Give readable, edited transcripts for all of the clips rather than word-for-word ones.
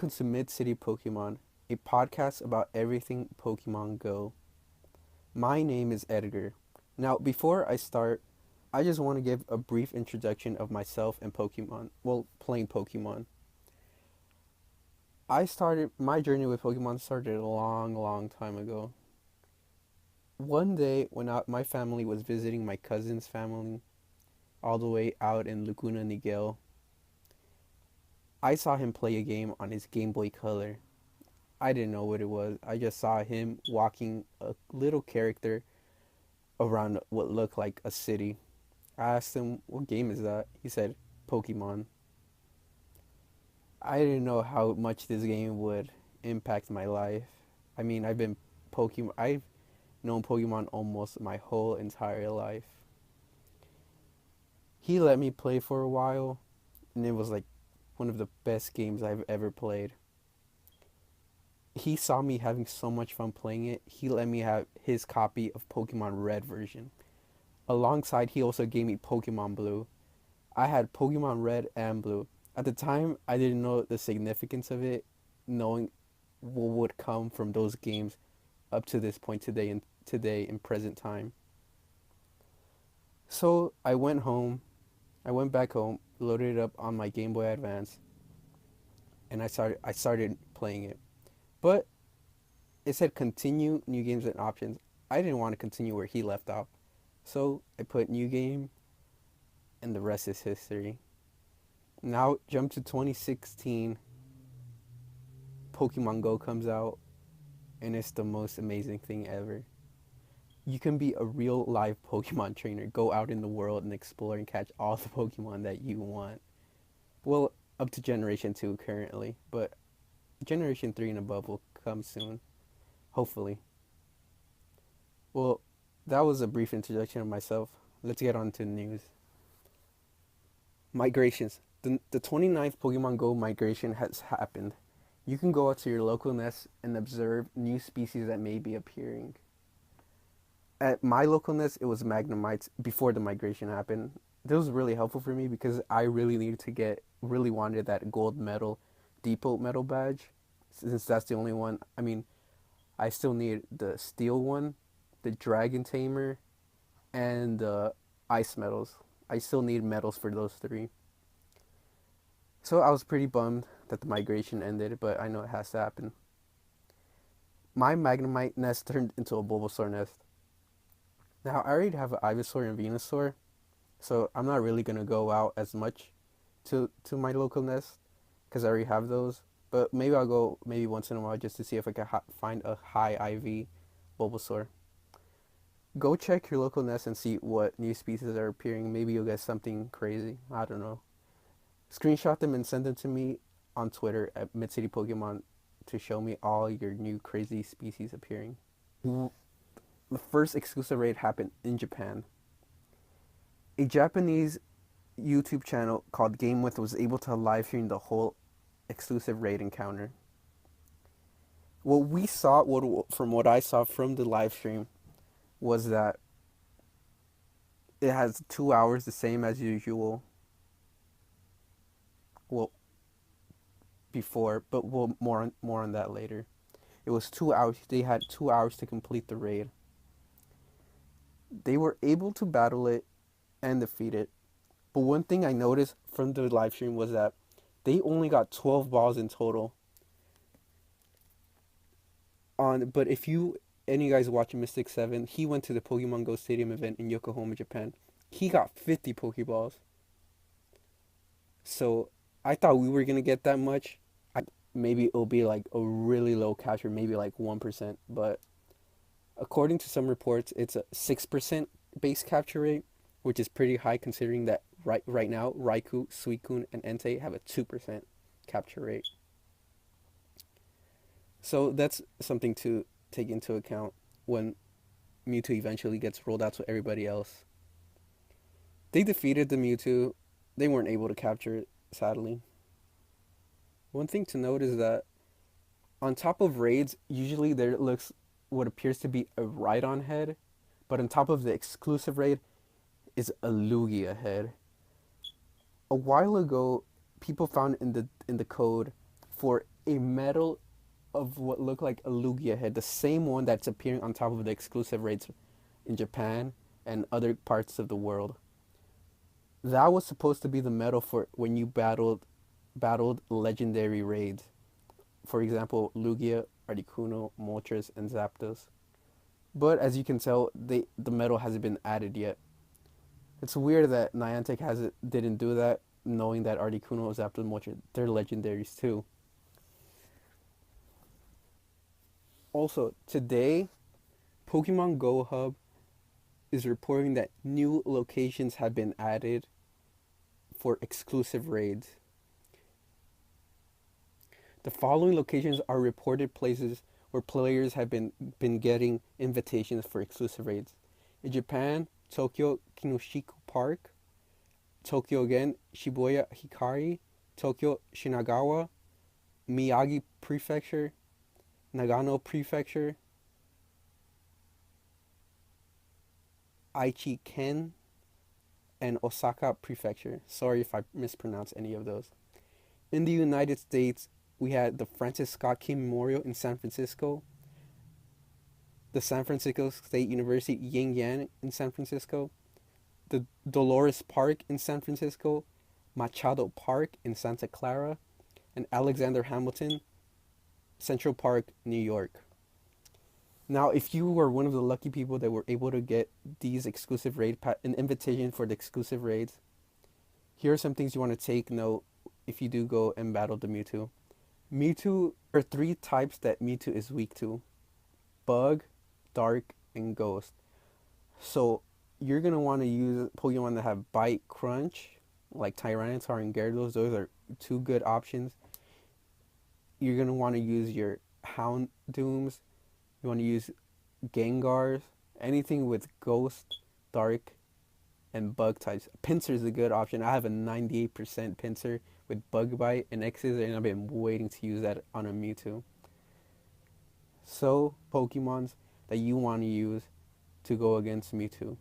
Welcome to MidCity Pokemon, a podcast about everything Pokemon Go. My name is Edgar. Now, before I start, I just want to give a brief introduction of myself and Pokemon. Well, playing Pokemon. My journey with Pokemon started a long, long time ago. One day, my family was visiting my cousin's family, all the way out in Laguna Niguel, I saw him play a game on his Game Boy Color. I didn't know what it was. I just saw him walking a little character around what looked like a city. I asked him, "What game is that?" He said, "Pokemon." I didn't know how much this game would impact my life. I mean, I've known Pokemon almost my whole entire life. He let me play for a while, and it was like one of the best games I've ever played. He saw me having so much fun playing it. He let me have his copy of Pokemon Red version. Alongside, he also gave me Pokemon Blue. I had Pokemon Red and Blue. At the time, I didn't know the significance of it, knowing what would come from those games up to this point today in present time. So I went home. I went back home, loaded it up on my Game Boy Advance, and I started playing it. But it said continue new games and options. I didn't want to continue where he left off. So I put new game, and the rest is history. Now jump to 2016. Pokemon Go comes out, and it's the most amazing thing ever. You can be a real live Pokemon trainer, go out in the world and explore and catch all the Pokemon that you want. Well, up to Generation 2 currently, but Generation 3 and above will come soon, hopefully. Well, that was a brief introduction of myself. Let's get on to the news. Migrations. The 29th Pokemon Go migration has happened. You can go out to your local nest and observe new species that may be appearing. At my local nest, it was Magnemites before the migration happened. This was really helpful for me because I really wanted that gold medal, depot medal badge, since that's the only one. I mean, I still need the steel one, the dragon tamer, and the ice medals. I still need medals for those three. So I was pretty bummed that the migration ended, but I know it has to happen. My Magnemite nest turned into a Bulbasaur nest. Now I already have an Ivysaur and Venusaur, so I'm not really gonna go out as much to my local nest because I already have those. But maybe I'll go maybe once in a while just to see if I can find a high IV Bulbasaur. Go check your local nest and see what new species are appearing. Maybe you'll get something crazy. I don't know. Screenshot them and send them to me on Twitter at MidCity Pokemon to show me all your new crazy species appearing. The first exclusive raid happened in Japan. A Japanese YouTube channel called Game With was able to live stream the whole exclusive raid encounter. From what I saw from the live stream, was that it has 2 hours, the same as usual. Well, before, but we'll more on that later. It was 2 hours. They had 2 hours to complete the raid. They were able to battle it and defeat it. But one thing I noticed from the live stream was that they only got 12 balls in total. But if any guys watching Mystic 7, he went to the Pokemon Go Stadium event in Yokohama, Japan. He got 50 Pokeballs. So I thought we were gonna get that much. Maybe it'll be like a really low catch rate, maybe like 1%. But according to some reports, it's a 6% base capture rate, which is pretty high considering that right now Raikou, Suicune, and Entei have a 2% capture rate. So that's something to take into account when Mewtwo eventually gets rolled out to everybody else. They defeated the Mewtwo. They weren't able to capture it, sadly. One thing to note is that on top of raids, usually there looks what appears to be a Rhydon head, but on top of the exclusive raid is a Lugia head. A while ago, people found in the code for a medal of what looked like a Lugia head, the same one that's appearing on top of the exclusive raids in Japan and other parts of the world. That was supposed to be the medal for when you battled legendary raids. For example, Lugia, Articuno, Moltres, and Zapdos. But as you can tell, the medal hasn't been added yet. It's weird that Niantic didn't do that, knowing that Articuno, Zapdos, Moltres, they're legendaries too. Also, today, Pokemon Go Hub is reporting that new locations have been added for exclusive raids. The following locations are reported places where players have been getting invitations for exclusive raids. In Japan, Tokyo Kinoshiku Park, Tokyo again, Shibuya Hikari, Tokyo Shinagawa, Miyagi Prefecture, Nagano Prefecture, Aichi Ken, and Osaka Prefecture. Sorry if I mispronounce any of those. In the United States, we had the Francis Scott Key Memorial in San Francisco, the San Francisco State University Yin Yang in San Francisco, the Dolores Park in San Francisco, Machado Park in Santa Clara, and Alexander Hamilton Central Park, New York. Now, if you were one of the lucky people that were able to get these exclusive an invitation for the exclusive raids, here are some things you want to take note if you do go and battle the Mewtwo. Mewtwo, there are three types that Mewtwo is weak to: Bug, Dark, and Ghost. So you're going to want to use Pokemon that have Bite, Crunch, like Tyranitar and Gyarados. Those are two good options. You're going to want to use your Houndooms. You want to use Gengars. Anything with Ghost, Dark, and Bug types. Pinsir is a good option. I have a 98% Pinsir with Bug Bite and X's, and I've been waiting to use that on a Mewtwo. So, Pokemons that you want to use to go against Mewtwo.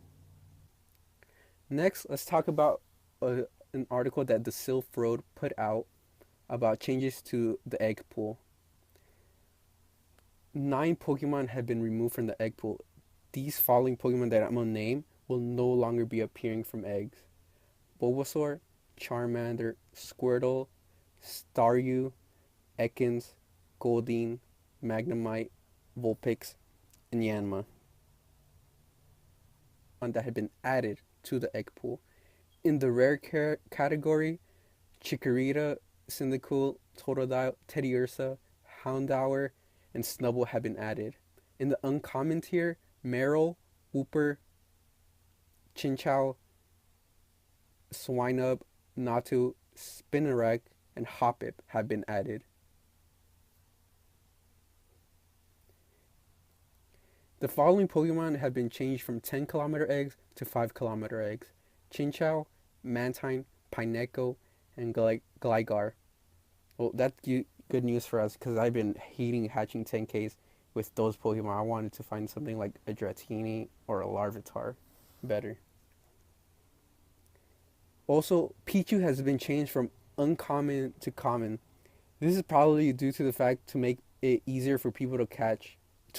Next, let's talk about an article that the Silph Road put out about changes to the egg pool. 9 Pokemon have been removed from the egg pool. These following Pokemon that I'm going to name will no longer be appearing from eggs: Bulbasaur, Charmander, Squirtle, Staryu, Ekans, Goldeen, Magnemite, Vulpix, and Yanma. That had been added to the egg pool. In the rare category, Chikorita, Cyndaquil, Totodile, Teddiursa, Houndour, and Snubbull have been added. In the uncommon tier, Marill, Wooper, Chinchou, Swinub, Natu, Spinarak, and Hoppip have been added. The following Pokemon have been changed from 10-kilometer eggs to 5-kilometer eggs: Chinchou, Mantine, Pineco, and Gligar. Well, that's good news for us because I've been hating hatching 10Ks with those Pokemon. I wanted to find something like a Dratini or a Larvitar better. Also, Pichu has been changed from uncommon to common. This is probably due to the fact to make it easier for people to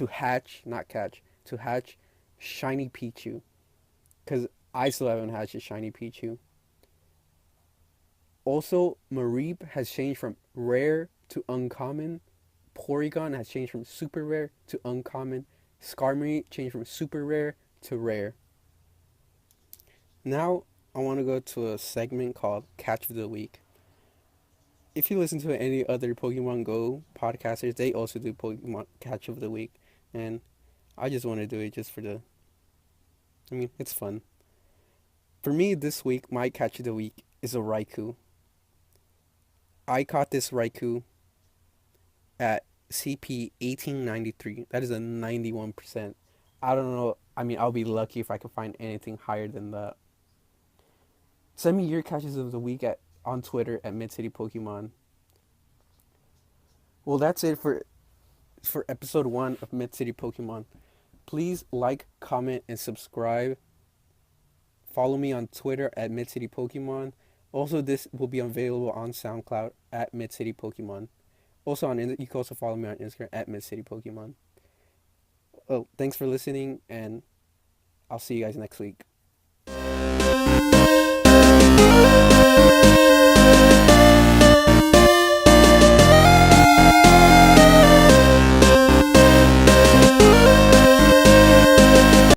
hatch shiny Pichu. Because I still haven't hatched a shiny Pichu. Also, Mareep has changed from rare to uncommon. Porygon has changed from super rare to uncommon. Skarmory changed from super rare to rare. Now, I want to go to a segment called Catch of the Week. If you listen to any other Pokemon Go podcasters, they also do Pokemon Catch of the Week. And I just want to do it just it's fun. For me, this week, my Catch of the Week is a Raikou. I caught this Raikou at CP 1893. That is a 91%. I don't know. I'll be lucky if I can find anything higher than that. Send me your catches of the week on Twitter at MidCity Pokemon. Well, that's it for episode 1 of MidCity Pokemon. Please like, comment, and subscribe. Follow me on Twitter at MidCity Pokemon. Also, this will be available on SoundCloud at MidCity Pokemon. Also you can also follow me on Instagram at MidCity Pokemon. Oh, thanks for listening, and I'll see you guys next week.